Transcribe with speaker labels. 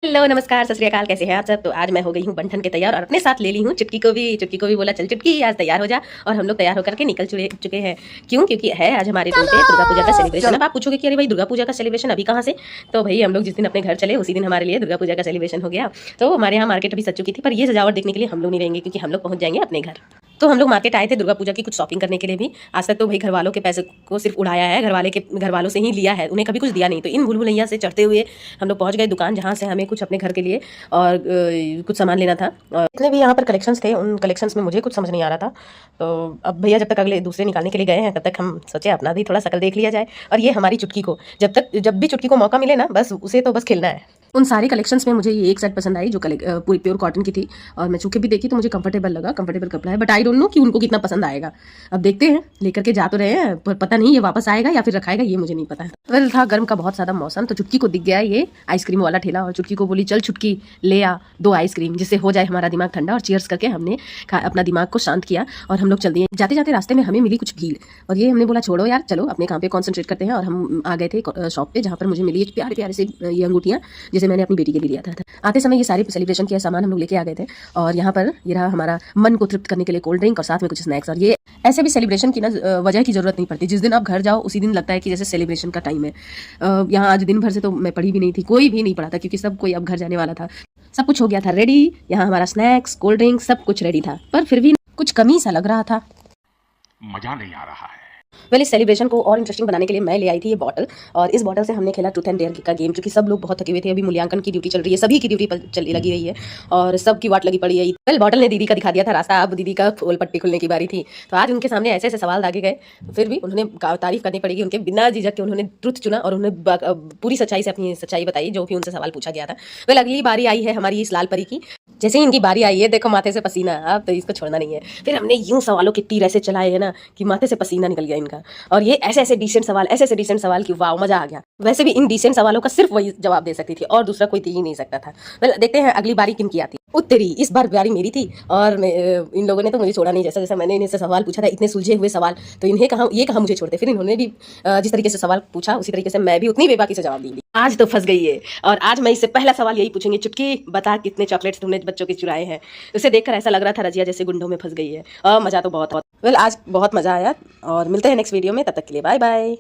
Speaker 1: Hello नमस्कार सत श्री अकाल, कैसे हैं आप सब। तो आज मैं हो गई हूँ बन ठन के तैयार और अपने साथ ले ली हूँ चुटकी को भी बोला चल चुटकी आज तैयार हो जा। और हम लोग तैयार होकर के निकल चुके हैं। क्यों? क्योंकि है आज हमारे रूम पे दुर्गा पूजा का सेलिब्रेशन। अब आप पूछोगे कि अरे भाई दुर्गा पूजा का सेलिब्रेशन अभी कहाँ से। तो भाई हम लोग जिस दिन अपने घर चले उसी दिन हमारे लिए दुर्गा पूजा का सेलिब्रेशन हो गया। तो हमारे यहाँ मार्केट अभी सज चुकी थी, पर ये सजावट देखने के लिए हम लोग नहीं रहेंगे क्योंकि हम लोग पहुंच जाएंगे अपने घर। तो हम लोग मार्केट आए थे दुर्गा पूजा की कुछ शॉपिंग करने के लिए भी। आज तक तो भाई घर वालों के पैसे को सिर्फ उड़ाया है, घर वालों से ही लिया है, उन्हें कभी कुछ दिया नहीं। तो इन भूल भुलैया से चढ़ते हुए हम लोग पहुंच गए दुकान जहां से हमें कुछ अपने घर के लिए और कुछ सामान लेना था। और जितने भी यहाँ पर कलेक्शंस थे उन कलेक्शंस में मुझे कुछ समझ नहीं आ रहा था। तो अब भैया जब तक अगले दूसरे निकालने के लिए गए हैं तब तक हम सोचे अपना भी थोड़ा शकल देख लिया जाए। और ये हमारी चुटकी को जब भी चुटकी को मौका मिले ना बस उसे तो बस खेलना है। उन सारे कलेक्शंस में मुझे ये एक सेट पसंद आई जो पूरी प्योर कॉटन की थी और मैं छू के भी देखी तो मुझे कंफर्टेबल लगा। कंफर्टेबल कपड़ा है, बट आई डोंट नो कि उनको कितना पसंद आएगा। अब देखते हैं, लेकर के जा तो रहे हैं पर पता नहीं ये वापस आएगा या फिर रखाएगा, ये मुझे नहीं पता है। वेल था गर्म का बहुत ज़्यादा मौसम, तो चुटकी को दिख गया ये आइसक्रीम वाला ठेला और चुटकी को बोली चल चुटकी ले आ 2 आइसक्रीम जिससे हो जाए हमारा दिमाग ठंडा। और चीयर्स करके हमने अपना दिमाग को शांत किया और हम लोग चल दिए। जाते जाते रास्ते में हमें मिली कुछ भीड़ और ये हमने बोला छोड़ो यार, चलो अपने काम पे कॉन्सेंट्रेट करते हैं। और हम आ गए थे शॉप पे जहाँ पर मुझे मिली प्यारे प्यारे से ये अंगूठियाँ जिसे मैंने अपनी बेटी के लिए लिया था। आते समय ये सारे सेलिब्रेशन के सामान हम लोग लेके आ गए थे। और यहाँ पर ये रहा हमारा मन को तृप्त करने के लिए कोल्ड ड्रिंक और साथ में कुछ स्नैक्स। और ये ऐसे भी सेलिब्रेशन की ना वजह की जरूरत नहीं पड़ती। जिस दिन आप घर जाओ उसी दिन लगता है कि जैसे सेलिब्रेशन का टाइम है। यहाँ आज दिन भर से तो मैं पढ़ी भी नहीं थी, कोई भी नहीं पढ़ा था क्योंकि सब कोई अब घर जाने वाला था। सब कुछ हो गया था रेडी, यहाँ हमारा स्नैक्स कोल्ड ड्रिंक सब कुछ रेडी था, पर फिर भी कुछ कमी सा लग रहा था,
Speaker 2: मजा नहीं आ रहा है।
Speaker 1: इस सेलिब्रेशन को और इंटरेस्टिंग बनाने के लिए मैं ले आई थी ये बॉटल। और इस बॉटल से हमने खेला ट्रूथ एंड डेयर का गेम, क्योंकि सब लोग बहुत थके हुए थे। अभी मूल्यांकन की ड्यूटी चल रही है, सभी की ड्यूटी लगी रही है और सबकी वाट लगी पड़ी है। वेल बॉटल ने दीदी का दिखा दिया था रास्ता, अब दीदी का फूल पट्टी खुलने की बारी थी। तो आज उनके सामने ऐसे ऐसे सवाल दागे गए, फिर भी उन्होंने तारीफ करनी पड़ेगी उनके, बिना झिझक के उन्होंने ट्रुथ चुना और उन्होंने पूरी सच्चाई से अपनी सच्चाई बताई जो भी उनसे सवाल पूछा गया था। वेल अगली बारी आई है हमारी इस लाल परी की। जैसे ही इनकी बारी आई है देखो माथे से पसीना, अब तो इसको छोड़ना नहीं है। फिर हमने यूं सवालों के तीर ऐसे चलाए हैं ना कि माथे से पसीना निकल गया इनका। और ये ऐसे ऐसे डिसेंट सवाल कि वाह मजा आ गया। वैसे भी इन डिसेंट सवालों का सिर्फ वही जवाब दे सकती थी और दूसरा कोई दे ही नहीं सकता था। वेल देखते हैं अगली बारी किन की आती है। उत्तरी इस बार बारी मेरी थी और इन लोगों ने तो मुझे छोड़ा नहीं। जैसा जैसा मैंने इनसे सवाल पूछा था, इतने सुलझे हुए सवाल, तो इन्हें कहा मुझे छोड़ते। फिर इन्होंने भी जिस तरीके से सवाल पूछा उसी तरीके से मैं भी उतनी बेबाकी से जवाब दी। आज तो फंस गई है और आज मैं इससे पहला सवाल यही पूछूंगी, चुटकी बता कितने चॉकलेट्स तुमने बच्चों के चुराए हैं। उसे देखकर ऐसा लग रहा था रजिया जैसे गुंडों में फंस गई है। और मजा तो बहुत। वेल आज बहुत मजा आया और मिलते हैं नेक्स्ट वीडियो में, तब तक के लिए बाय बाय।